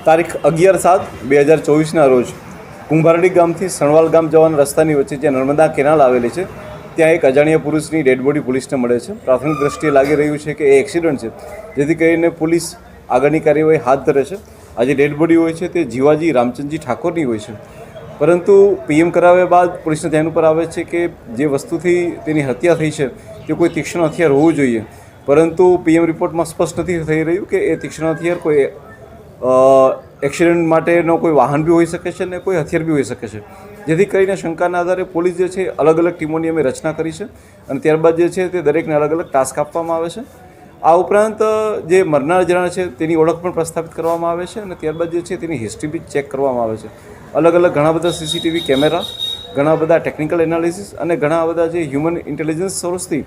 તારીખ 11/7/2024ના રોજ કુંભારડી ગામથી સણવાલ ગામ જવાના રસ્તાની વચ્ચે જ્યાં નર્મદા કેનાલ આવેલી છે ત્યાં એક અજાણ્યા પુરુષની ડેડ બોડી પોલીસને મળે છે. પ્રાથમિક દ્રષ્ટિએ લાગી રહ્યું છે કે એ એક્સિડન્ટ છે, જેથી કરીને પોલીસ આગળની કાર્યવાહી હાથ ધરે છે. આ જે ડેડ બોડી હોય છે તે જીવાજી રામચંદજી ઠાકોરની હોય છે, પરંતુ પીએમ કરાવ્યા બાદ પોલીસને ધ્યાન ઉપર આવે છે કે જે વસ્તુથી તેની હત્યા થઈ છે તે કોઈ તીક્ષ્ણ હથિયાર હોવું જોઈએ, પરંતુ પીએમ રિપોર્ટમાં સ્પષ્ટ નથી થઈ રહ્યું કે એ તીક્ષ્ણ હથિયાર કોઈ એક્સિડન્ટ માટેનો કોઈ વાહન બી હોઈ શકે છે અને કોઈ હથિયાર બી હોઈ શકે છે. જેથી કરીને શંકાના આધારે પોલીસ જે છે અલગ અલગ ટીમોની અમે રચના કરી છે અને ત્યારબાદ જે છે તે દરેકને અલગ અલગ ટાસ્ક આપવામાં આવે છે. આ ઉપરાંત જે મરનાર જણા છે તેની ઓળખ પણ પ્રસ્થાપિત કરવામાં આવે છે અને ત્યારબાદ જે છે તેની હિસ્ટ્રી બી ચેક કરવામાં આવે છે. અલગ અલગ ઘણા બધા સીસીટીવી કેમેરા, ઘણા બધા ટેકનિકલ એનાલિસિસ અને ઘણા બધા જે હ્યુમન ઇન્ટેલિજન્સ સોર્સથી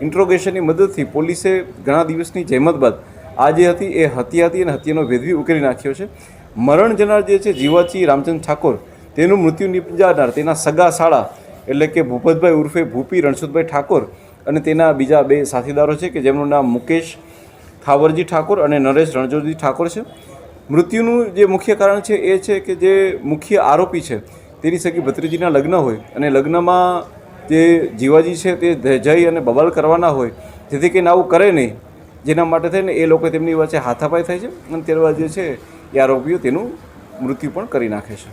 ઇન્ટ્રોગેશનની મદદથી પોલીસે ઘણા દિવસની જહેમત બાદ આ જે હતી એ હત્યા હતી અને હત્યાનો ભેદ બી ઉકેલી નાખ્યો છે. મરણ જનાર જે છે જીવાજી રામચંદ ઠાકોર, તેનું મૃત્યુ નિપજાનાર તેના સગા સાળા એટલે કે ભૂપતભાઈ ઉર્ફે ભૂપી રણછોડભાઈ ઠાકોર અને તેના બીજા 2 સાથીદારો છે કે જેમનું નામ મુકેશ થાવરજી ઠાકોર અને નરેશ રણછોડજી ઠાકોર છે. મૃત્યુનું જે મુખ્ય કારણ છે એ છે કે જે મુખ્ય આરોપી છે તેની સગી ભત્રીજીના લગ્ન હોય અને લગ્નમાં જે જીવાજી છે તે જઈ અને બબાલ કરવાના હોય, જેથી કરીને આવું કરે નહીં, જેના માટે થઈને એ લોકો તેમની વચ્ચે હાથાપાઈ થાય છે અને ત્યારબાદ જે છે એ આરોપીઓ તેનું મૃત્યુ પણ કરી નાખે છે.